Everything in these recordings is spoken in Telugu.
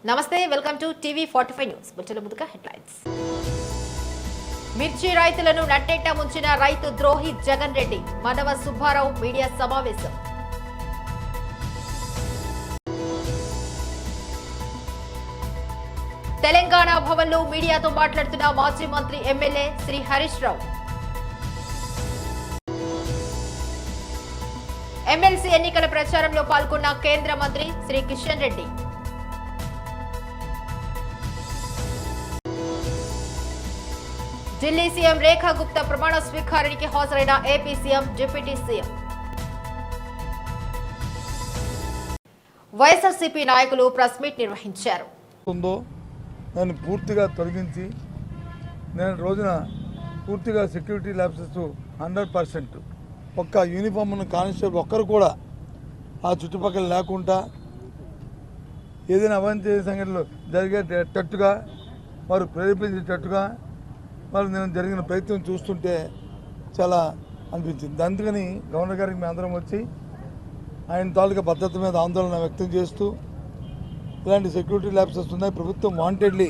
నమస్తే, వెల్కమ్ టు టీవీ 45 న్యూస్. బుచ్చల ముందుగా హెడ్లైన్స్. మిర్చి రైతులను నట్టేట ముంచిన రైతు ద్రోహి జగన్ రెడ్డి. మనవ సుబ్బారావు మీడియా సమావేశం. తెలంగాణ భవన్లో మీడియాతో మాట్లాడుతున్న మాజీ మంత్రి ఎమ్మెల్యే శ్రీ హరీష్ రావు. ఎమ్మెల్సీ ఎన్నికల ప్రచారంలో పాల్గొన్న కేంద్ర మంత్రి శ్రీ కిషన్ రెడ్డి. ఢిల్లీ సీఎం రేఖా గుప్తా ప్రమాణ స్వీకారానికి హాజరైన AP CM, deputy CM. YSRCP నాయకులు ప్రెస్ మీట్ నిర్వహించారు. దాన్ని పూర్తిగా తొలగించి నేను రోజున పూర్తిగా సెక్యూరిటీ ల్యాబ్సెస్ 100% ఒక్క యూనిఫామ్ ఉన్న కానిస్టేబుల్ ఒక్కరు కూడా ఆ చుట్టుపక్కల లేకుండా ఏదైనా అవాంఛనీయ సంఘటనలు జరిగేటట్టుగా వారు ప్రేరేపించేటట్టుగా వాళ్ళు నేను జరిగిన ప్రయత్నం చూస్తుంటే చాలా అనిపించింది. అందుకని గవర్నర్ గారికి మేము అందరం వచ్చి ఆయన తాలూకా భద్రత మీద ఆందోళన వ్యక్తం చేస్తూ ఇలాంటి సెక్యూరిటీ ల్యాబ్సెస్ ఉన్నాయి, ప్రభుత్వం వాంటెడ్లీ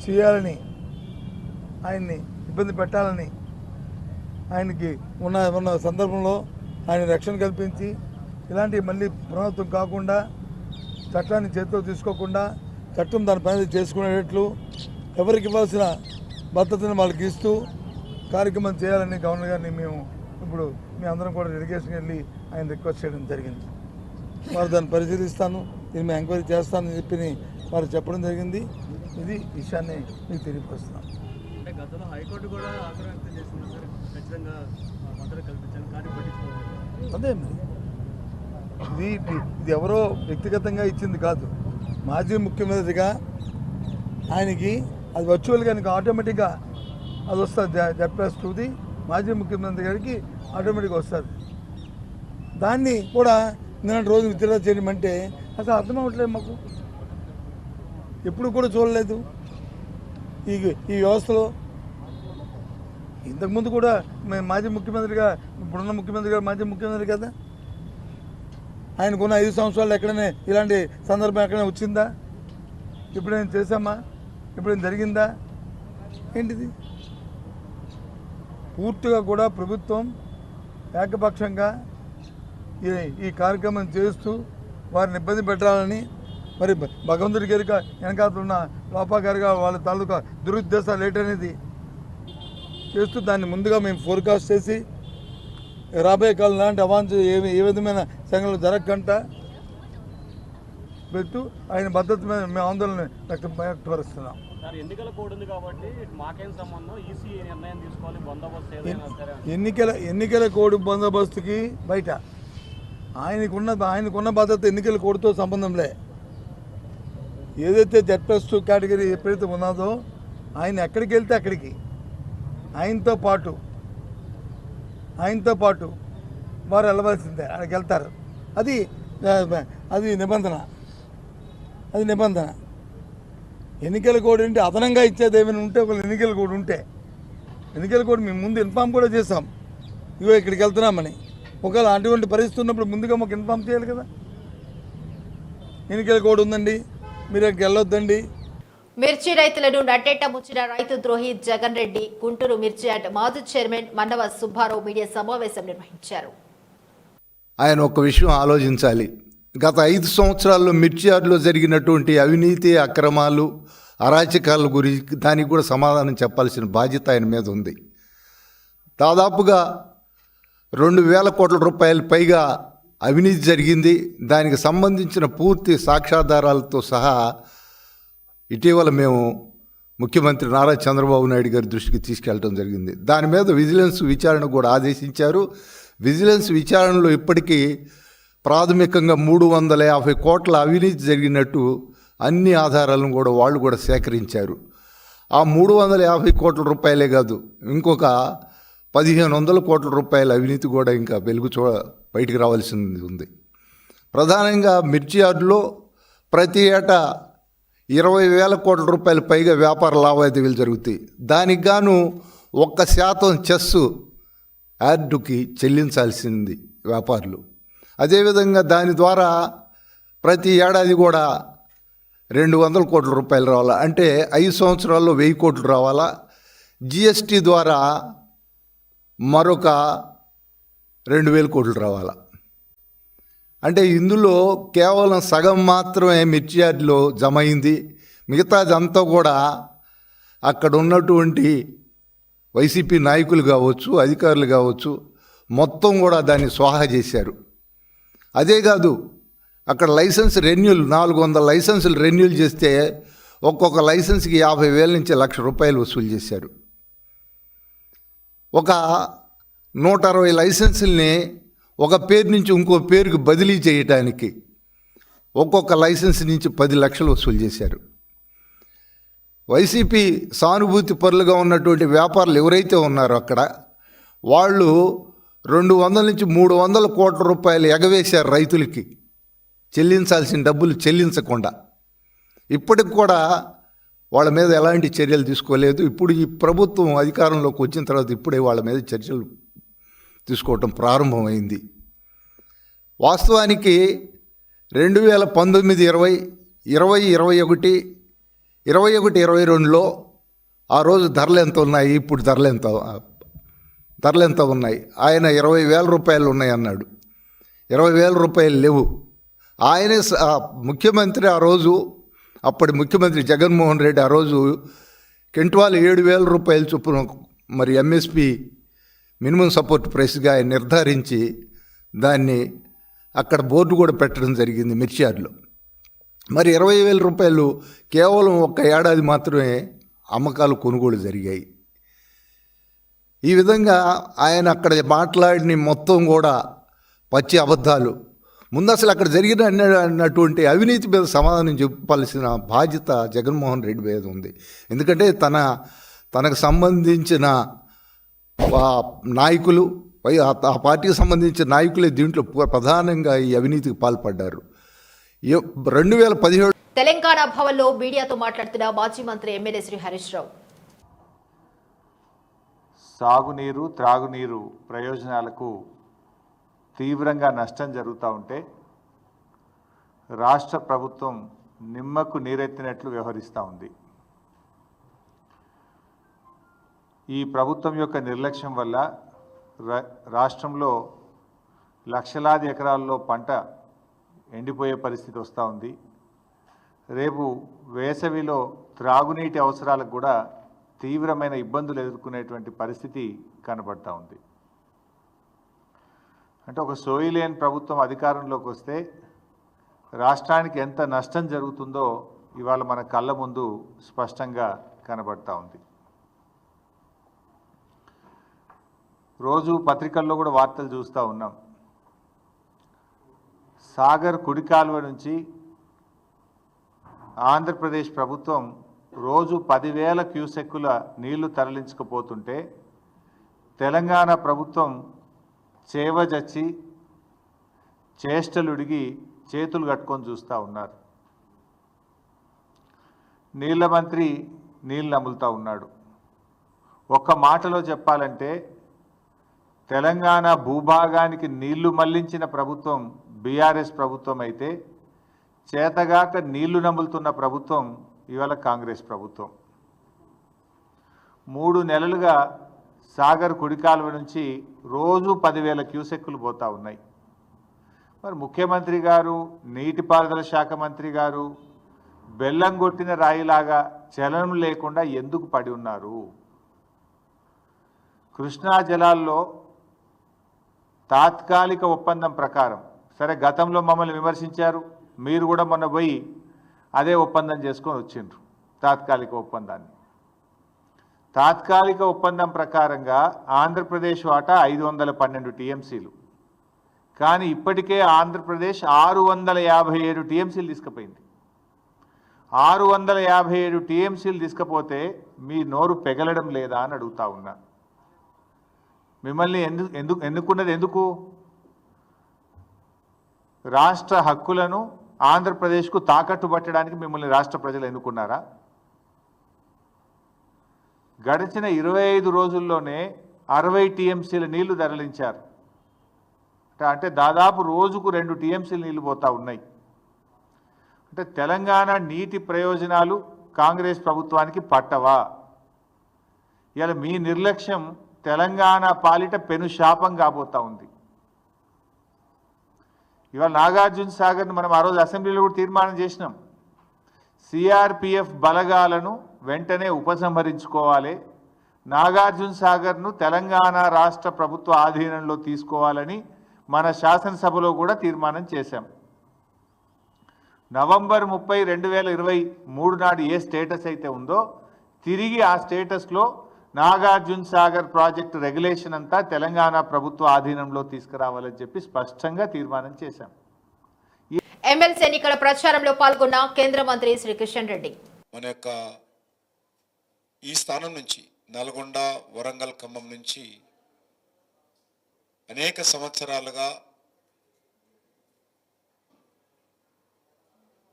చేయాలని, ఆయన్ని ఇబ్బంది పెట్టాలని, ఆయనకి ఉన్న సందర్భంలో ఆయన రక్షణ కల్పించి ఇలాంటివి మళ్ళీ పునరావృతం కాకుండా చట్టాన్ని చేతిలో తీసుకోకుండా చట్టం దాని పని చేసుకునేటట్లు ఎవరికి ఇవ్వాల్సిన భద్రతను వాళ్ళకి ఇస్తూ కార్యక్రమం చేయాలని గవర్నర్ గారిని మేము ఇప్పుడు మీ అందరం కూడా డెలిగేషన్కి వెళ్ళి ఆయన రిక్వెస్ట్ చేయడం జరిగింది. వారు దాన్ని పరిశీలిస్తాను, దీన్ని మేము ఎంక్వైరీ చేస్తానని చెప్పి వారు చెప్పడం జరిగింది. ఇది విషయాన్ని మీకు తెలియపరుస్తున్నాం. అదే ఇది ఎవరో వ్యక్తిగతంగా ఇచ్చింది కాదు. మాజీ ముఖ్యమంత్రిగా ఆయనకి అది వర్చువల్గా ఆయనకి ఆటోమేటిక్గా అది వస్తుంది. చెప్పేస్తుంది మాజీ ముఖ్యమంత్రి గారికి ఆటోమేటిక్గా వస్తుంది. దాన్ని కూడా నిన్న రోజు విత్డ్రా చేయమంటే అసలు అర్థం అవ్వట్లేదు మాకు. ఎప్పుడు కూడా చూడలేదు ఈ వ్యవస్థలో. ఇంతకుముందు కూడా మేము మాజీ ముఖ్యమంత్రిగా, ఇప్పుడున్న ముఖ్యమంత్రి గారు మాజీ ముఖ్యమంత్రి కదా, ఆయనకున్న 5 సంవత్సరాలు ఎక్కడైనా ఇలాంటి సందర్భం ఎక్కడైనా వచ్చిందా? ఎప్పుడైనా చేశామా? ఎప్పుడైనా జరిగిందా? ఏంటిది? పూర్తిగా కూడా ప్రభుత్వం ఏకపక్షంగా ఈ కార్యక్రమం చేస్తూ వారిని ఇబ్బంది పెట్టాలని, మరి భగవంతుడి గారి వెనకాతున్న లోపాగారిగా వాళ్ళ తాలూకా దురుద్దేశాలు ఏంటనేది చేస్తూ దాన్ని ముందుగా మేము ఫోర్కాస్ట్ చేసి రాబోయే కాలం లాంటి అవాంఛ ఏ విధమైన సంఘటనలు జరగకుండా పెట్టు ఆయన భద్రత మీద మేము ఆందోళన వ్యక్తపరుస్తున్నాం. ఎన్నికల కోడ్ బందోబస్తుకి బయట ఆయనకున్న భద్రత ఎన్నికల కోడ్తో సంబంధంలే. ఏదైతే Z+2 కేటగిరీ ఎప్పుడైతే ఉన్నదో ఆయన ఎక్కడికి వెళ్తే అక్కడికి ఆయనతో పాటు వారు వెళ్ళవలసిందే, అక్కడికి వెళ్తారు. అది నిబంధన. ఎన్నికల కోడ్ ఏంటి? అదనంగా ఇచ్చేది ఏమైనా ఉంటే ఒక ఎన్నికల కోడ్ మేము ముందు ఇన్ఫామ్ కూడా చేసాం, ఇగో ఇక్కడికి వెళ్తున్నామని. ఒకవేళ అటువంటి పరిస్థితి ఉన్నప్పుడు ముందుగా మాకు ఇన్ఫామ్ చేయాలి కదా. ఎన్నికల కోడ్ ఉందండి, మీరు అక్కడికి వెళ్ళొద్దండి. మిర్చి రైతులను నట్టేట ముంచిన రైతు ద్రోహి జగన్ రెడ్డి. గుంటూరు మిర్చి యార్డ్ మాజీ చైర్మన్ మనవ సుబ్బారావు మీడియా సమావేశం నిర్వహించారు. ఆయన ఒక విషయం ఆలోచించాలి. గత 5 సంవత్సరాల్లో మిర్చి యార్డులో జరిగినటువంటి అవినీతి, అక్రమాలు, అరాచకాల గురించి దానికి కూడా సమాధానం చెప్పాల్సిన బాధ్యత ఆయన మీద ఉంది. దాదాపుగా 2,000 కోట్ల రూపాయల పైగా అవినీతి జరిగింది. దానికి సంబంధించిన పూర్తి సాక్ష్యాధారాలతో సహా ఇటీవల మేము ముఖ్యమంత్రి నారా చంద్రబాబు నాయుడు గారి దృష్టికి తీసుకెళ్ళడం జరిగింది. దాని మీద విజిలెన్స్ విచారణ కూడా ఆదేశించారు. విజిలెన్స్ విచారణలో ఇప్పటికీ ప్రాథమికంగా 350 కోట్ల అవినీతి జరిగినట్టు అన్ని ఆధారాలను కూడా వాళ్ళు కూడా సేకరించారు. ఆ 350 కోట్ల రూపాయలే కాదు, ఇంకొక 1,500 కోట్ల రూపాయల అవినీతి కూడా ఇంకా బయటికి రావాల్సింది ఉంది. ప్రధానంగా మిర్చి యార్డులో ప్రతి ఏటా 20,000 కోట్ల రూపాయల పైగా వ్యాపార లావాదేవీలు జరుగుతాయి. దానికి గాను 1% చెస్ యార్డుకి చెల్లించాల్సింది వ్యాపారులు. అదేవిధంగా దాని ద్వారా ప్రతి ఏడాది కూడా 200 కోట్ల రూపాయలు రావాలా, అంటే 5 సంవత్సరాల్లో 1000 కోట్లు రావాలా. జిఎస్టీ ద్వారా మరొక 2000 కోట్లు రావాలా. అంటే ఇందులో కేవలం సగం మాత్రమే మిర్చి యార్డులో జమ అయింది. మిగతాదంతా కూడా అక్కడ ఉన్నటువంటి వైసీపీ నాయకులు కావచ్చు, అధికారులు కావచ్చు, మొత్తం కూడా దాన్ని స్వాహా చేశారు. అదే కాదు, అక్కడ లైసెన్స్ రెన్యూల్ 400 లైసెన్సులు రెన్యూల్ చేస్తే ఒక్కొక్క లైసెన్స్కి 50,000 నుంచి 1,00,000 రూపాయలు వసూలు చేశారు. ఒక 160 లైసెన్సుల్ని ఒక పేరు నుంచి ఇంకో పేరుకు బదిలీ చేయడానికి ఒక్కొక్క లైసెన్స్ నుంచి 10 లక్షలు వసూలు చేశారు. వైసీపీ సానుభూతి పరులుగా ఉన్నటువంటి వ్యాపారులు ఎవరైతే ఉన్నారో అక్కడ వాళ్ళు 200 నుంచి 300 కోట్ల రూపాయలు ఎగవేశారు రైతులకి, చెల్లించాల్సిన డబ్బులు చెల్లించకుండా. ఇప్పటికి కూడా వాళ్ళ మీద ఎలాంటి చర్యలు తీసుకోలేదు. ఇప్పుడు ఈ ప్రభుత్వం అధికారంలోకి వచ్చిన తర్వాత ఇప్పుడే వాళ్ళ మీద చర్యలు తీసుకోవటం ప్రారంభమైంది. వాస్తవానికి 2019, 20, 20, 21, 22లో ఆ రోజు ధరలు ఎంత ఉన్నాయి, ఇప్పుడు ధరలు ఎంత ఉన్నాయి. ఆయన 20,000 రూపాయలు ఉన్నాయి అన్నాడు. 20,000 రూపాయలు లేవు. ఆయనే ముఖ్యమంత్రి ఆ రోజు, అప్పటి ముఖ్యమంత్రి జగన్మోహన్ రెడ్డి ఆ రోజు క్వింటాల్ 7,000 రూపాయల చొప్పున మరి ఎంఎస్పి మినిమం సపోర్ట్ ప్రైస్గా ఆయన నిర్ధారించి దాన్ని అక్కడ బోర్డు కూడా పెట్టడం జరిగింది మిర్చి యార్డులో. మరి 20,000 రూపాయలు కేవలం ఒక ఏడాది మాత్రమే అమ్మకాలు కొనుగోలు జరిగాయి. ఈ విధంగా ఆయన అక్కడ మాట్లాడిన మొత్తం కూడా పచ్చి అబద్ధాలు. ముందు అసలు అక్కడ జరిగినటువంటి అవినీతి మీద సమాధానం చెప్పాల్సిన బాధ్యత జగన్మోహన్ రెడ్డి మీద ఉంది. ఎందుకంటే తనకు సంబంధించిన నాయకులు, ఆ పార్టీకి సంబంధించిన నాయకులే దీంట్లో ప్రధానంగా ఈ అవినీతికి పాల్పడ్డారు. 2017 తెలంగాణ భవన్లో మీడియాతో మాట్లాడుతున్న మాజీ మంత్రి ఎమ్మెల్యే శ్రీ హరీష్ రావు, సాగునీరు, త్రాగునీరు ప్రయోజనాలకు తీవ్రంగా నష్టం జరుగుతూ ఉంటే రాష్ట్ర ప్రభుత్వం నిమ్మకు నీరెత్తినట్లు వ్యవహరిస్తూ ఉంది. ఈ ప్రభుత్వం యొక్క నిర్లక్ష్యం వల్ల రాష్ట్రంలో లక్షలాది ఎకరాల్లో పంట ఎండిపోయే పరిస్థితి వస్తూ ఉంది. రేపు వేసవిలో త్రాగునీటి అవసరాలకు కూడా తీవ్రమైన ఇబ్బందులు ఎదుర్కొనేటువంటి పరిస్థితి కనబడతా ఉంది. అంటే ఒక సోయిలేని ప్రభుత్వం అధికారంలోకి వస్తే రాష్ట్రానికి ఎంత నష్టం జరుగుతుందో ఇవాళ మన కళ్ళ ముందు స్పష్టంగా కనబడతా ఉంది. రోజు పత్రికల్లో కూడా వార్తలు చూస్తూ ఉన్నాం. సాగర్ కుడి కాలువ నుంచి ఆంధ్రప్రదేశ్ ప్రభుత్వం రోజు 10,000 క్యూసెక్కుల నీళ్లు తరలించకపోతుంటే తెలంగాణ ప్రభుత్వం చేవజచ్చి చేష్టలుడిగి చేతులు కట్టుకొని చూస్తూ ఉన్నారు. నీళ్ల మంత్రి నీళ్ళు నములుతూ ఉన్నాడు. ఒక్క మాటలో చెప్పాలంటే తెలంగాణ భూభాగానికి నీళ్లు మళ్లించిన ప్రభుత్వం బీఆర్ఎస్ ప్రభుత్వం అయితే చేతగాక నీళ్లు నములుతున్న ప్రభుత్వం ఇవాళ కాంగ్రెస్ ప్రభుత్వం. 3 నెలలుగా సాగర్ కుడి కాలువ నుంచి రోజు 10,000 క్యూసెక్కులు పోతూ ఉన్నాయి. మరి ముఖ్యమంత్రి గారు, నీటిపారుదల శాఖ మంత్రి గారు బెల్లం కొట్టిన రాయిలాగా చలనం లేకుండా ఎందుకు పడి ఉన్నారు? కృష్ణా జలాల్లో తాత్కాలిక ఒప్పందం ప్రకారం, సరే గతంలో మమ్మల్ని విమర్శించారు, మీరు కూడా మొన్న పోయి అదే ఒప్పందం చేసుకొని వచ్చిండ్రు. తాత్కాలిక ఒప్పందం ప్రకారంగా ఆంధ్రప్రదేశ్ వాటా 512 టీఎంసీలు, కానీ ఇప్పటికే ఆంధ్రప్రదేశ్ 657 టీఎంసీలు తీసుకుపోయింది. 657 టీఎంసీలు తీసుకపోతే మీ నోరు పెగలడం లేదా అని అడుగుతా ఉన్నా. మిమ్మల్ని ఎన్నుకున్నది ఎందుకు? రాష్ట్ర హక్కులను ఆంధ్రప్రదేశ్కు తాకట్టు పట్టడానికి మిమ్మల్ని రాష్ట్ర ప్రజలు ఎన్నుకున్నారా? గడిచిన 25 రోజుల్లోనే 60 టీఎంసీల నీళ్లు తరలించారు. అంటే దాదాపు రోజుకు 2 టీఎంసీలు నీళ్లు పోతా ఉన్నాయి. అంటే తెలంగాణ నీటి ప్రయోజనాలు కాంగ్రెస్ ప్రభుత్వానికి పట్టవా? ఇలా మీ నిర్లక్ష్యం తెలంగాణ పాలిట పెను శాపం కాబోతా ఉంది. ఇవాళ నాగార్జున సాగర్ను మనం ఆ రోజు అసెంబ్లీలో కూడా తీర్మానం చేసినాం. సిఆర్పిఎఫ్ బలగాలను వెంటనే ఉపసంహరించుకోవాలి, నాగార్జున సాగర్ను తెలంగాణ రాష్ట్ర ప్రభుత్వ ఆధీనంలో తీసుకోవాలని మన శాసనసభలో కూడా తీర్మానం చేశాం. నవంబర్ 30, 2023 నాడు ఏ స్టేటస్ అయితే ఉందో తిరిగి ఆ స్టేటస్లో నాగార్జున సాగర్ ప్రాజెక్టు రెగ్యులేషన్ అంతా తెలంగాణ ప్రభుత్వ ఆధీనంలో తీసుకురావాలని చెప్పి స్పష్టంగా తీర్మానం చేశాం. ఎమ్మెల్సీ ఎన్నికల ప్రచారంలో పాల్గొన్న కేంద్ర మంత్రి శ్రీ కిషన్ రెడ్డి మన యొక్క ఈ స్థానం నుంచి నల్గొండ, వరంగల్, ఖమ్మం నుంచి అనేక సంవత్సరాలుగా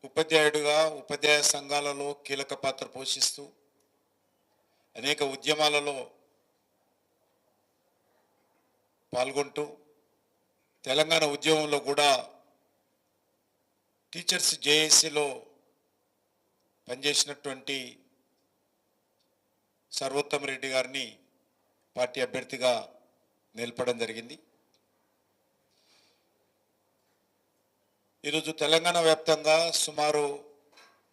ఉపాధ్యాయుడిగా ఉపాధ్యాయ సంఘాలలో కీలక పాత్ర పోషిస్తూ అనేక ఉద్యమాలలో పాల్గొంటూ తెలంగాణ ఉద్యమంలో కూడా టీచర్స్ జేఏసీలో పనిచేసినటువంటి సర్వోత్తమ రెడ్డి గారిని పార్టీ అభ్యర్థిగా నిలపడం జరిగింది. ఈరోజు తెలంగాణ వ్యాప్తంగా సుమారు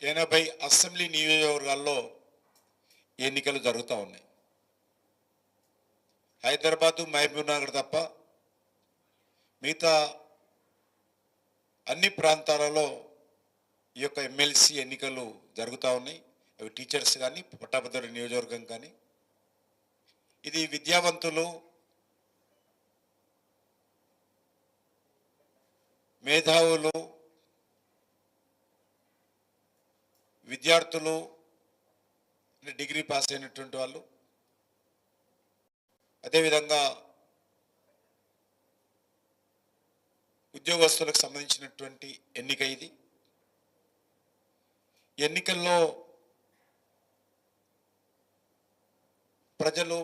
80 అసెంబ్లీ నియోజకవర్గాల్లో ఎన్నికలు జరుగుతూ ఉన్నాయి. హైదరాబాదు, మహబూబ్నగర్ తప్ప మిగతా అన్ని ప్రాంతాలలో ఈ యొక్క ఎమ్మెల్సీ ఎన్నికలు జరుగుతూ ఉన్నాయి. అవి టీచర్స్ కానీ, పట్టాభద్రుల నియోజకవర్గం కానీ. ఇది విద్యావంతులు, మేధావులు, విద్యార్థులు, డిగ్రీ పాస్ అయినటువంటి వాళ్ళు, అదేవిధంగా ఉద్యోగస్తులకు సంబంధించినటువంటి ఎన్నిక ఇది. ఎన్నికల్లో ప్రజలు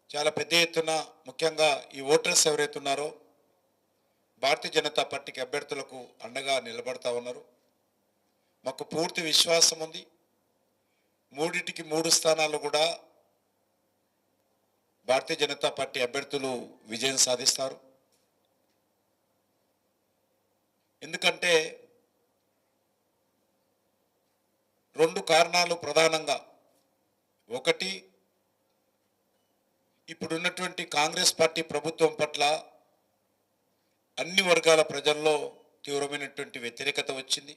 చాలా పెద్ద ఎత్తున, ముఖ్యంగా ఈ ఓటర్స్ ఎవరైతే ఉన్నారో భారతీయ జనతా పార్టీకి అభ్యర్థులకు అండగా నిలబడతా ఉన్నారు. మాకు పూర్తి విశ్వాసం ఉంది. 3 స్థానాలు కూడా భారతీయ జనతా పార్టీ అభ్యర్థులు విజయం సాధిస్తారు. ఎందుకంటే 2 కారణాలు ప్రధానంగా. ఒకటి, ఇప్పుడున్నటువంటి కాంగ్రెస్ పార్టీ ప్రభుత్వం పట్ల అన్ని వర్గాల ప్రజల్లో తీవ్రమైనటువంటి వ్యతిరేకత వచ్చింది.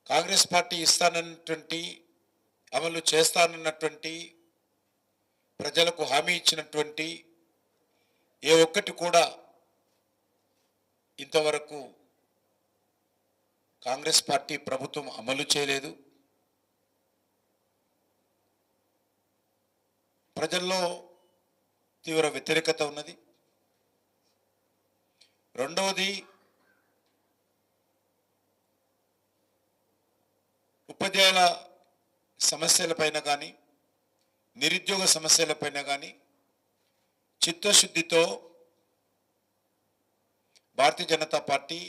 కాంగ్రెస్ పార్టీ ఇస్తానన్నటువంటి, అమలు చేస్తానన్నటువంటి, ప్రజలకు హామీ ఇచ్చినటువంటి ఏ ఒక్కటి కూడా ఇంతవరకు కాంగ్రెస్ పార్టీ ప్రభుత్వం అమలు చేయలేదు. ప్రజల్లో తీవ్ర వ్యతిరేకత ఉన్నది. రెండవది, ఉపాధ్యాయుల సమస్యలపైన కానీ, నిరుద్యోగ సమస్యలపైన కానీ చిత్తశుద్ధితో భారతీయ జనతా పార్టీ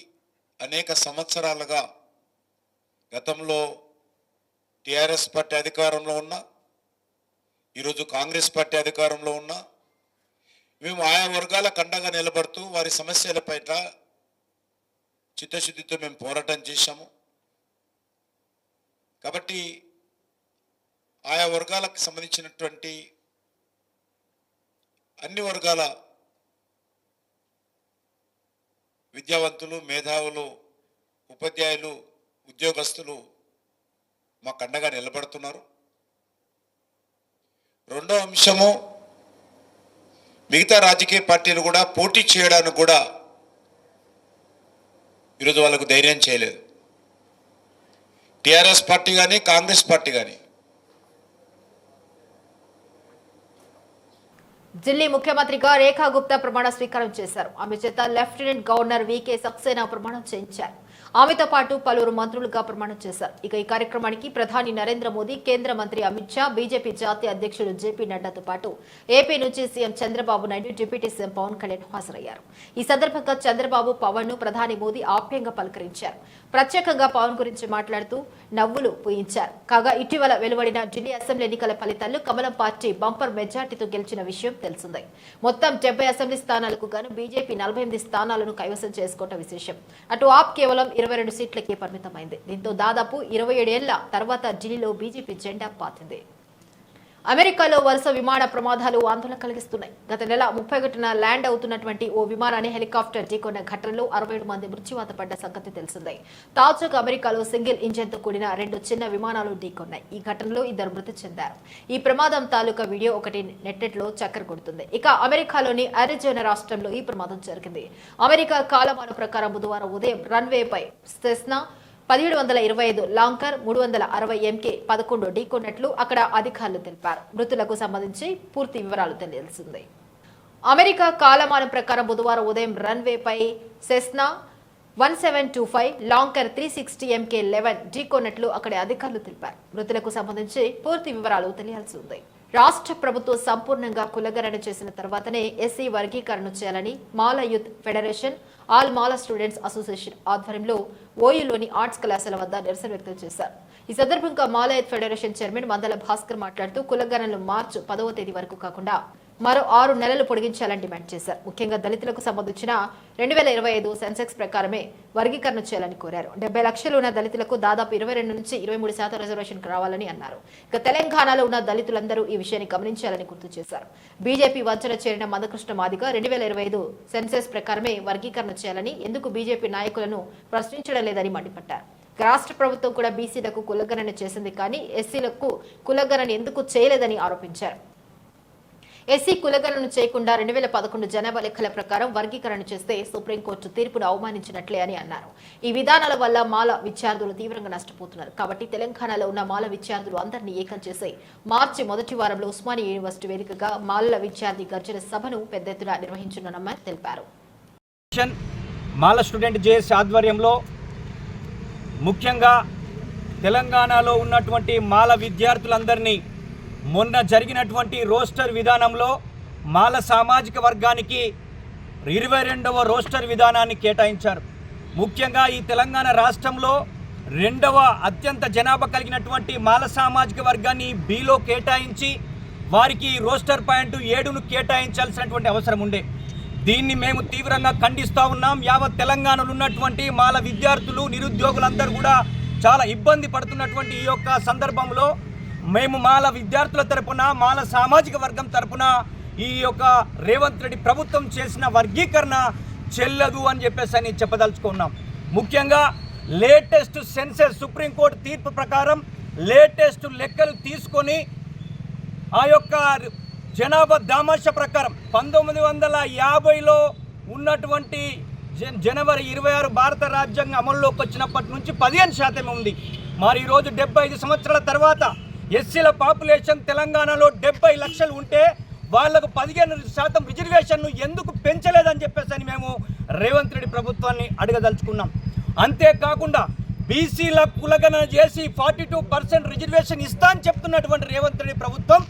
అనేక సంవత్సరాలుగా, గతంలో టీఆర్ఎస్ పార్టీ అధికారంలో ఉన్న, ఈరోజు కాంగ్రెస్ పార్టీ అధికారంలో ఉన్న, మేము ఆయా వర్గాల కండగా నిలబడుతూ వారి సమస్యలపైన చిత్తశుద్ధితో మేము పోరాటం చేశాము. కాబట్టి ఆయా వర్గాలకు సంబంధించినటువంటి అన్ని వర్గాల విద్యావంతులు, మేధావులు, ఉపాధ్యాయులు, ఉద్యోగస్తులు మా కండగా నిలబడుతున్నారు. రెండో అంశము, మిగతా రాజకీయ పార్టీలు కూడా పోటీ చేయడానికి కూడా ఈరోజు వాళ్ళకు ధైర్యం చేయలేదు. టీఆర్ఎస్ పార్టీ కానీ, కాంగ్రెస్ పార్టీ కానీ. ఢిల్లీ ముఖ్యమంత్రిగా రేఖా గుప్తా ప్రమాణ స్వీకారం చేశారు. ఆమె చేత లెఫ్టినెంట్ గవర్నర్ వికే సక్సేనా ప్రమాణం చేయించారు. ఆమెతో పాటు పలువురు మంత్రులుగా ప్రమాణం చేశారు. ఇక ఈ కార్యక్రమానికి ప్రధాని నరేంద్ర మోదీ, కేంద్ర మంత్రి అమిత్ షా, బీజేపీ జాతీయ అధ్యక్షుడు జేపీ నడ్డాతో పాటు ఏపీ నుంచి CM Chandrababu Naidu, deputy CM Pawan Kalyan హాజరయ్యారు. ఈ సందర్భంగా చంద్రబాబు, పవన్ ను ప్రధాని మోదీ ఆప్యాయంగా పలకరించారు. ప్రత్యేకంగా పవన్ గురించి మాట్లాడుతూ నవ్వులు పూయించారు. కాగా ఇటీవల వెలువడిన ఢిల్లీ అసెంబ్లీ ఎన్నికల ఫలితాల్లో కమలం పార్టీ బంపర్ మెజార్టీతో గెలిచిన విషయం తెలిసిందే. మొత్తం 70 అసెంబ్లీ స్థానాలకు గాను బీజేపీ 48 స్థానాలను కైవసం చేసుకోవడం విశేషం. అటు ఆప్ కేవలం 22 సీట్లకే పరిమితమైంది. దీంతో దాదాపు 27 ఏళ్ల తర్వాత ఢిల్లీలో బీజేపీ జెండా పాతింది. అమెరికాలో వరుస విమాన ప్రమాదాలు ఆందోళన కలిగిస్తున్నాయి. గత నెల 31న ల్యాండ్ అవుతున్నటువంటి ఓ విమానాన్ని హెలికాప్టర్ ఢీకొన్న ఘటనలో 67 మంది మృత్యువాత పడ్డ సంగతి తెలిసిందే. తాజాగా అమెరికాలో సింగిల్ ఇంజన్తో కూడిన 2 చిన్న విమానాలు ఢీకొన్నాయి. ఈ ఘటనలో 2 మృతి చెందారు. ఈ ప్రమాదం తాలూకా వీడియో ఒకటి నెట్టెట్లో చక్కర కొడుతుంది. ఇక అమెరికాలోని అరిజోనా రాష్ట్రంలో ఈ ప్రమాదం జరిగింది. అమెరికా కాలమాన ప్రకారం బుధవారం ఉదయం రన్వేపై సెస్నా 1725 లాంకర్ 360 MK 11 ఢీకొన్నట్లు అక్కడ అధికారులు తెలిపారు. మృతులకు సంబంధించి పూర్తి వివరాలు తెలియాల్సింది. అమెరికా కాలమానం ప్రకారం బుధవారం ఉదయం రన్వేపై సెస్నా 1725 లాంకర్ 360 MK 11 ఢీకొన్నట్లు అక్కడి అధికారులు తెలిపారు. మృతులకు సంబంధించి పూర్తి వివరాలు తెలియాల్సి ఉంది. రాష్ట్ర ప్రభుత్వం సంపూర్ణంగా కులగణన చేసిన తర్వాతనే ఎస్సీ వర్గీకరణ చేయాలని మాల యూత్ ఫెడరేషన్, ఆల్ మాల స్టూడెంట్స్ అసోసియేషన్ ఆధ్వర్యంలో ఓయూలోని ఆర్ట్స్ కళాశాల వద్ద నిరసన వ్యక్తం చేశారు. ఈ సందర్భంగా మాల యూత్ ఫెడరేషన్ చైర్మన్ మందల భాస్కర్ మాట్లాడుతూ కులగణనలు మార్చి 10వ తేదీ వరకు కాకుండా మరో 6 నెలలు పొడిగించాలని డిమాండ్ చేశారు. ముఖ్యంగా దళితులకు సంబంధించిన 2025 సెన్సెక్స్ ప్రకారమే వర్గీకరణ చేయాలని కోరారు. 70 లక్షలు ఉన్న దళితులకు దాదాపు 22 నుంచి 23% రిజర్వేషన్ రావాలని అన్నారు. ఇక తెలంగాణలో ఉన్న దళితులందరూ ఈ విషయాన్ని గమనించాలని గుర్తు చేశారు. బీజేపీ వంచన చేరిన మందకృష్ణ మాదిగ 2025 సెన్సెస్ ప్రకారమే వర్గీకరణ చేయాలని ఎందుకు బీజేపీ నాయకులను ప్రశ్నించడం లేదని మండిపడ్డారు. రాష్ట్ర ప్రభుత్వం కూడా బీసీలకు కులగణన చేసింది కానీ ఎస్సీలకు కులగణన ఎందుకు చేయలేదని ఆరోపించారు. ఎస్సీ కులగణన చేయకుండా 2011 జనాభా లెక్కల ప్రకారం వర్గీకరణ చేస్తే సుప్రీంకోర్టు తీర్పును అవమానించినట్లే అని అన్నారు. ఈ విధానాల వల్ల మాల విద్యార్థులు తీవ్రంగా నష్టపోతున్నారు. కాబట్టి తెలంగాణలో ఉన్న మాల విద్యార్థులు అందరినీ ఏకం చేసి మార్చి మొదటి వారంలో ఉస్మానియా యూనివర్సిటీ వేదికగా మాలల విద్యార్థి గర్జన సభను పెద్ద ఎత్తున నిర్వహించనున్నామని తెలిపారు. మాల స్టూడెంట్ జేఏసీ ఆధ్వర్యంలో ముఖ్యంగా తెలంగాణలో ఉన్నటువంటి మాల విద్యార్థులందరినీ మొన్న జరిగినటువంటి రోస్టర్ విధానంలో మాల సామాజిక వర్గానికి 22వ రోస్టర్ విధానాన్ని కేటాయించారు. ముఖ్యంగా ఈ తెలంగాణ రాష్ట్రంలో 2వ అత్యంత జనాభా కలిగినటువంటి మాల సామాజిక వర్గాన్ని బిలో కేటాయించి వారికి రోస్టర్ పాయింట్ 7ను కేటాయించాల్సినటువంటి అవసరం ఉండే. దీన్ని మేము తీవ్రంగా ఖండిస్తూ ఉన్నాం. యావత్ తెలంగాణలో ఉన్నటువంటి మాల విద్యార్థులు, నిరుద్యోగులందరూ కూడా చాలా ఇబ్బంది పడుతున్నటువంటి ఈ యొక్క సందర్భంలో మేము మాల విద్యార్థుల తరపున, మాల సామాజిక వర్గం తరపున ఈ యొక్క రేవంత్ రెడ్డి ప్రభుత్వం చేసిన వర్గీకరణ చెల్లదు అని చెప్పేసి చెప్పదలుచుకున్నాం. ముఖ్యంగా లేటెస్ట్ సెన్సెస్ సుప్రీంకోర్టు తీర్పు ప్రకారం లేటెస్ట్ లెక్కలు తీసుకొని ఆ యొక్క జనాభా దామాష ప్రకారం 1950లో ఉన్నటువంటి జనవరి 26 భారత రాజ్యాంగం అమల్లోకి వచ్చినప్పటి నుంచి 15% ఉంది. మరి ఈరోజు 75 సంవత్సరాల తర్వాత ఎస్సీల పాపులేషన్ తెలంగాణలో 70 లక్షలు ఉంటే వాళ్లకు 15% రిజర్వేషన్ను ఎందుకు పెంచలేదని చెప్పేసి మేము రేవంత్ రెడ్డి ప్రభుత్వాన్ని అడగదలుచుకున్నాం. అంతేకాకుండా బీసీల కులగణన చేసి 42% రిజర్వేషన్ ఇస్తా అని చెప్తున్నటువంటి రేవంత్ రెడ్డి ప్రభుత్వం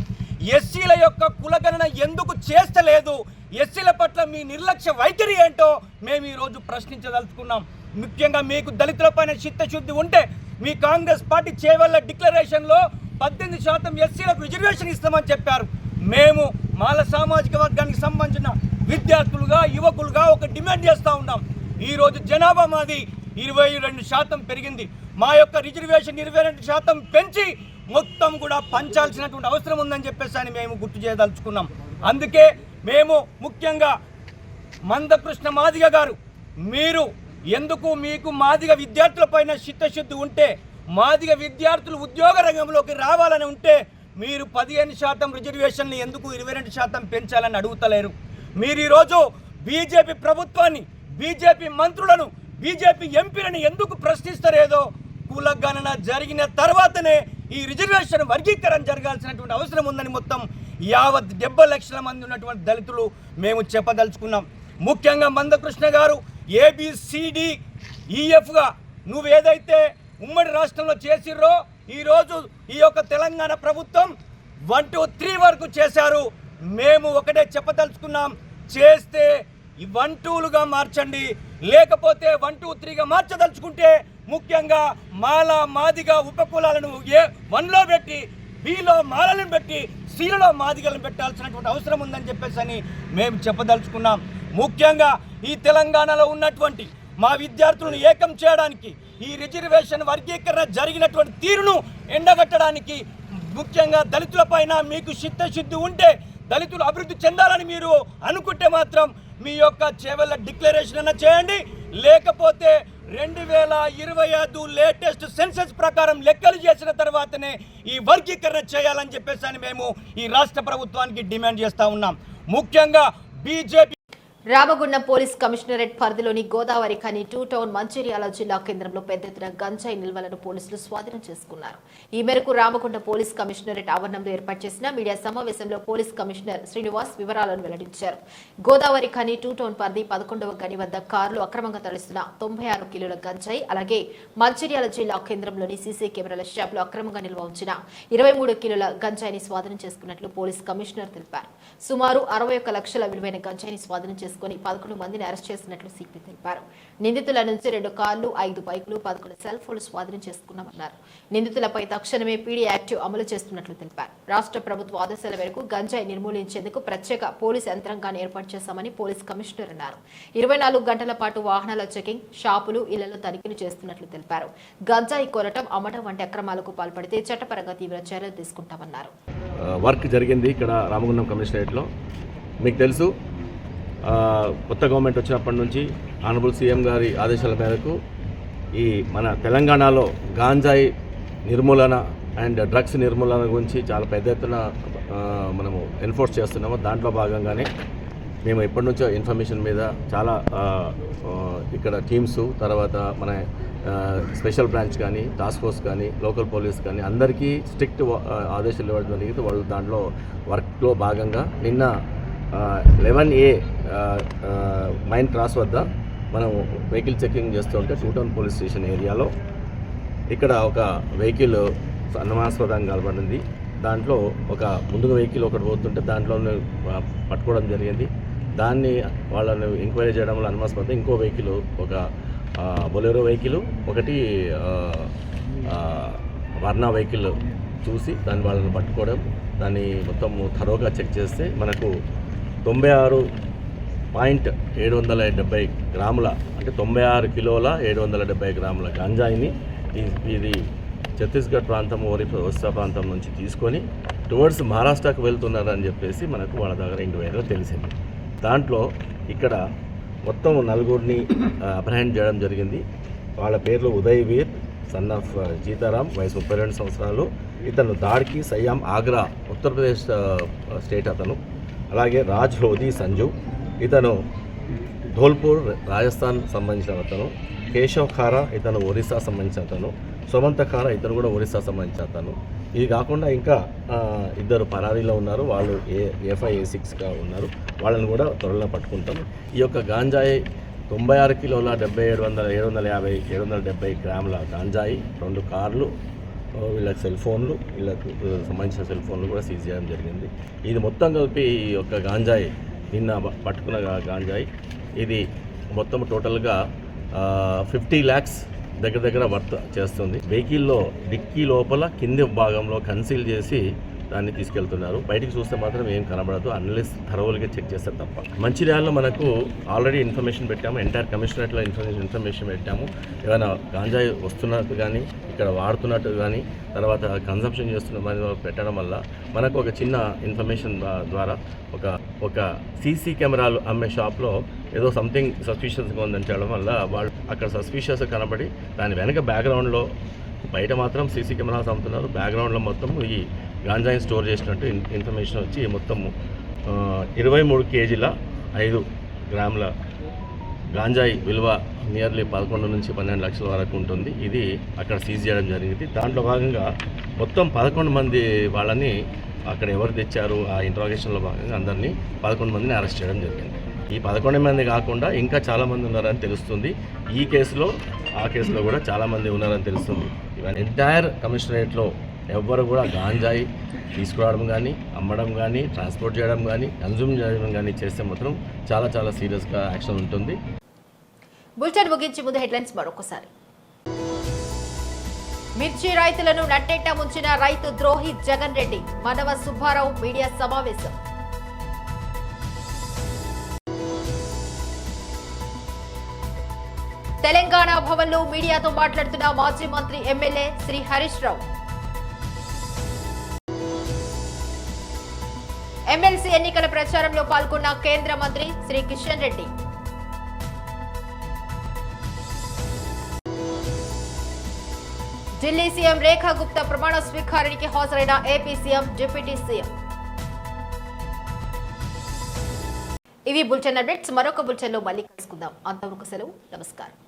ఎస్సీల యొక్క కులగణన ఎందుకు చేస్తలేదు? ఎస్సీల పట్ల మీ నిర్లక్ష్య వైఖరి ఏంటో మేము ఈరోజు ప్రశ్నించదలుచుకున్నాం. ముఖ్యంగా మీకు దళితులపైన చిత్తశుద్ధి ఉంటే మీ కాంగ్రెస్ పార్టీ చేవల్ల డిక్లరేషన్లో 18% ఎస్సీలకు రిజర్వేషన్ ఇస్తామని చెప్పారు. మేము మాల సామాజిక వర్గానికి సంబంధించిన విద్యార్థులుగా, యువకులుగా ఒక డిమాండ్ చేస్తూ ఉన్నాం. ఈరోజు జనాభా మాది 22% పెరిగింది. మా యొక్క రిజర్వేషన్ 22% పెంచి మొత్తం కూడా పంచాల్సినటువంటి అవసరం ఉందని చెప్పేసి మేము గుర్తు చేయదలుచుకున్నాం. అందుకే మేము ముఖ్యంగా మందకృష్ణ మాదిగ గారు, మీరు ఎందుకు మీకు మాదిగ విద్యార్థులపైన చిత్తశుద్ధి ఉంటే, మాదిగ విద్యార్థులు ఉద్యోగ రంగంలోకి రావాలని ఉంటే మీరు 15% రిజర్వేషన్ని ఎందుకు 22% పెంచాలని అడుగుతలేరు? మీరు ఈరోజు బీజేపీ ప్రభుత్వాన్ని, బీజేపీ మంత్రులను, బీజేపీ ఎంపీలను ఎందుకు ప్రశ్నిస్తారేదో కులగణన జరిగిన తర్వాతనే ఈ రిజర్వేషన్ వర్గీకరణ జరగాల్సినటువంటి అవసరం ఉందని మొత్తం యావత్ 70 లక్షల మంది ఉన్నటువంటి దళితులు మేము చెప్పదలుచుకున్నాం. ముఖ్యంగా మందకృష్ణ గారు ABCDEFగా నువ్వేదైతే ఉమ్మడి రాష్ట్రంలో చేసిర్రో ఈరోజు ఈ యొక్క తెలంగాణ ప్రభుత్వం 1 to 3 వరకు చేశారు. మేము ఒకటే చెప్పదలుచుకున్నాం, చేస్తే 1 to 2గా మార్చండి, లేకపోతే 1 to 3గా మార్చదలుచుకుంటే ముఖ్యంగా మాల మాదిగా ఉపకులాలను A1లో పెట్టి, బిలో మాలలను పెట్టి, సిలో మాదిగలను పెట్టాల్సినటువంటి అవసరం ఉందని చెప్పేసి మేము చెప్పదలుచుకున్నాం. ముఖ్యంగా ఈ తెలంగాణలో ఉన్నటువంటి మా విద్యార్థులను ఏకం చేయడానికి, ఈ రిజర్వేషన్ వర్గీకరణ జరిగినటువంటి తీరును ఎండగట్టడానికి, ముఖ్యంగా దళితుల పైన మీకు చిత్తశుద్ధి ఉంటే, దళితులు అభివృద్ధి చెందాలని మీరు అనుకుంటే మాత్రం మీ యొక్క చేవెళ్ళ డిక్లరేషన్ అన్న చేయండి, లేకపోతే 2025 లేటెస్ట్ సెన్సస్ ప్రకారం లెక్కలు చేసిన తర్వాతనే ఈ వర్గీకరణ చేయాలని చెప్పేసి మేము ఈ రాష్ట్ర ప్రభుత్వానికి డిమాండ్ చేస్తూ ఉన్నాం. ముఖ్యంగా బీజేపీ రామగుండం పోలీస్ కమిషనరేట్ పరిధిలోని గోదావరి ఖని 2 టౌన్ మంచిర్యాల జిల్లా కేంద్రంలో పెద్ద ఎత్తున గంజాయి నిల్వలను పోలీసులు స్వాధీనం చేసుకున్నారు. ఈ మేరకు రామగుండం పోలీస్ కమిషనరేట్ ఆవరణంలో ఏర్పాటు చేసిన మీడియా సమావేశంలో పోలీస్ కమిషనర్ శ్రీనివాస్ వివరాలను వెల్లడించారు. గోదావరి ఖని 2 టౌన్ పరిధి 11వ గని వద్ద కారులో అక్రమంగా తరలిస్తున్న 96 కిలోల గంజాయి, అలాగే మంచిర్యాల జిల్లా కేంద్రంలోని సీసీ కెమెరాల షాపులో అక్రమంగా నిల్వ ఉంచిన 23 కిలోల గంజాయిని స్వాధీనం చేసుకున్నట్లు పోలీస్ కమిషనర్ తెలిపారు. సుమారు 61 లక్షల విలువైన గంజాయిని స్వాధీనం చేసుకుని 11 మందిని అరెస్ట్ చేసినట్లు సిపి తెలిపారు. నిందితుల నుంచి 2 కార్లు, 5 బైకులు, 11 సెల్ ఫోన్లు స్వాధీనం చేసుకున్నామన్నారు. నిందితులపై తక్షణమే పీడీ యాక్ట్ అమలు చేస్తున్నట్లు తెలిపారు. రాష్ట్ర ప్రభుత్వ ఆదేశాల మేరకు గంజాయి నిర్మూలించేందుకు ప్రత్యేక పోలీస్ యంత్రాంగాన్ని ఏర్పాటు చేశామని పోలీస్ కమిషనర్ అన్నారు. 24 గంటల పాటు వాహనాల చెకింగ్, షాపులు, ఇళ్లలో తనిఖీలు చేస్తున్నట్లు తెలిపారు. గంజాయి కొరటం, అమ్మటం వంటి అక్రమాలకు పాల్పడితే చట్టపరంగా తీవ్ర చర్యలు తీసుకుంటామన్నారు. వర్క్ జరిగింది ఇక్కడ రామగుండం కమిషనరేట్లో. మీకు తెలుసు, కొత్త గవర్నమెంట్ వచ్చినప్పటి నుంచి ఆనరబుల్ సీఎం గారి ఆదేశాల మేరకు ఈ మన తెలంగాణలో గాంజాయి నిర్మూలన అండ్ డ్రగ్స్ నిర్మూలన గురించి చాలా పెద్ద ఎత్తున మనము ఎన్ఫోర్స్ చేస్తున్నాము. దాంట్లో భాగంగానే మేము ఎప్పటి నుంచో ఇన్ఫర్మేషన్ మీద చాలా ఇక్కడ టీమ్స్, తర్వాత మన స్పెషల్ బ్రాంచ్ కానీ, టాస్క్ ఫోర్స్ కానీ, లోకల్ పోలీస్ కానీ అందరికీ స్ట్రిక్ట్ ఆదేశాలు ఇవ్వడం జరిగింది. వాళ్ళు దాంట్లో వర్క్లో భాగంగా నిన్న 11A మైన్ క్రాస్ వద్ద మనం వెహికల్ చెకింగ్ చేస్తుంటే 2 టౌన్ పోలీస్ స్టేషన్ ఏరియాలో ఇక్కడ ఒక వెహికల్ అనుమానాస్పదంగా కనబడింది. దాంట్లో ఒక ముందుగా వెహికల్ ఒకటి పోతుంటే దాంట్లో పట్టుకోవడం జరిగింది. దాన్ని వాళ్ళని ఎంక్వైరీ చేయడం వల్ల అనుమానాస్పదం ఇంకో వెహికల్, ఒక బొలెరో వెహికల్, ఒకటి వర్నా వెహికల్ చూసి దాన్ని వాళ్ళని పట్టుకోవడం, దాన్ని మొత్తం థరోగా చెక్ చేస్తే మనకు 96.770 గ్రాముల, అంటే 96 కిలోల 770 గ్రాముల గంజాయిని ఇది ఛత్తీస్గఢ్ ప్రాంతం, ఒరిస్సా ప్రాంతం నుంచి తీసుకొని టువర్డ్స్ మహారాష్ట్రకు వెళ్తున్నారని చెప్పేసి మనకు వాళ్ళ దగ్గర ఎంక్వైరీలో తెలిసింది. దాంట్లో ఇక్కడ మొత్తం 4 అప్రహెండ్ చేయడం జరిగింది. వాళ్ళ పేర్లు ఉదయ్ వీర్, సన్ ఆఫ్ జీతారాం, వయసు 32 సంవత్సరాలు. ఇతను దాడ్కి సయ్యాం, ఆగ్రా, ఉత్తరప్రదేశ్ స్టేట్ అతను. అలాగే రాజ్ లోధి సంజు, ఇతను ధోల్పూర్, రాజస్థాన్ సంబంధించిన అతను. కేశవ్ ఖారా, ఇతను ఒరిస్సా సంబంధించిన అతను. సుమంత ఖారా, ఇతను కూడా ఒరిస్సా సంబంధించిన అతను. ఇది కాకుండా ఇంకా 2 పరారీలో ఉన్నారు. వాళ్ళు A5, A6గా ఉన్నారు. వాళ్ళని కూడా త్వరలో పట్టుకుంటాం. ఈ యొక్క గాంజాయి 96 కిలోల 770 గ్రాముల గాంజాయి, 2 కార్లు, వీళ్ళకి సెల్ ఫోన్లు, వీళ్ళకు సంబంధించిన సెల్ ఫోన్లు కూడా సీజ్ చేయడం జరిగింది. ఇది మొత్తం కలిపి ఈ యొక్క గాంజాయి, నిన్న పట్టుకున్న గాంజాయి, ఇది మొత్తం టోటల్గా 50 lakhs దగ్గర వర్త్ చేస్తుంది. వెహికల్లో డిక్కీ లోపల కింది భాగంలో కన్సీల్ చేసి దాన్ని తీసుకెళ్తున్నారు. బయటికి చూస్తే మాత్రం ఏం కనబడదు, అన్లెస్ థరోల్గా చెక్ చేస్తే తప్ప. మంచిర్యాలలో మనకు ఆల్రెడీ ఇన్ఫర్మేషన్ పెట్టాము, ఎంటైర్ కమిషనరేట్లో ఇన్ఫర్మేషన్ పెట్టాము. ఏమైనా గాంజాయి వస్తున్నట్టు కానీ, ఇక్కడ వాడుతున్నట్టు కానీ, తర్వాత కన్సంప్షన్ చేస్తున్న పెట్టడం వల్ల మనకు ఒక చిన్న ఇన్ఫర్మేషన్ ద్వారా ఒక సీసీ కెమెరాలు అమ్మే షాప్లో ఏదో సంథింగ్ సస్పిషియస్గా ఉందని చెప్పడం వల్ల వాళ్ళు అక్కడ సస్పిషియస్ కనబడి దాని వెనక బ్యాక్గ్రౌండ్లో, బయట మాత్రం సీసీ కెమెరాస్ అమ్ముతున్నారు, బ్యాక్గ్రౌండ్లో మొత్తం ఈ గాంజాయి స్టోర్ చేసినట్టు ఇన్ఫర్మేషన్ వచ్చి మొత్తం 23 కేజీల 5 గ్రాముల గాంజాయి విలువ నియర్లీ 11 నుంచి 12 లక్షల వరకు ఉంటుంది. ఇది అక్కడ సీజ్ చేయడం జరిగింది. దాంట్లో భాగంగా మొత్తం 11 మంది వాళ్ళని అక్కడ ఎవరు తెచ్చారు ఆ ఇంట్రాగేషన్లో భాగంగా అందరినీ 11 మందిని అరెస్ట్ చేయడం జరిగింది. ఈ 11 మంది కాకుండా ఇంకా చాలామంది ఉన్నారని తెలుస్తుంది. ఈ కేసులో ఆ కేసులో కూడా చాలామంది ఉన్నారని తెలుస్తుంది. ఇవన్నీ ఎంటైర్ కమిషనరేట్లో ఎవ్వరు కూడా గాంజాయి తీసుకురావడం కానీ, అమ్మడం కానీ, ట్రాన్స్పోర్ట్ చేయడం కానీ, కన్జ్యూమ్ చేయడం కానీ చేస్తే మాత్రం చాలా చాలా సీరియస్గా యాక్షన్ ఉంటుంది. బులెటిన్ ముగించి ముందు హెడ్లైన్స్ మరొకసారి. మిర్చి రైతులను నట్టేట ముంచిన రైతు ద్రోహి జగన్ రెడ్డి, మనవ సుబ్బారావు మీడియా సమావేశం. తెలంగాణ భవన్లో మీడియాతో మాట్లాడుతున్న మాజీ మంత్రి ఎమ్మెల్యే శ్రీ హరీష్ రావు. ఎమ్మెల్సీ ఎన్నికల ప్రచారంలో పాల్గొన్న కేంద్ర మంత్రి శ్రీ కిషన్ రెడ్డి. ఢిల్లీ సీఎం రేఖా గుప్తా ప్రమాణ స్వీకారానికి హాజరైన ఏపీ సీఎం, డిప్యూటీ సీఎం. ఇవి బులెటిన్ అప్డేట్స్. మరొక బులెటిన్లో మళ్ళీ కలుసుకుందాం. అంతవరకు సెలవు. నమస్కారం.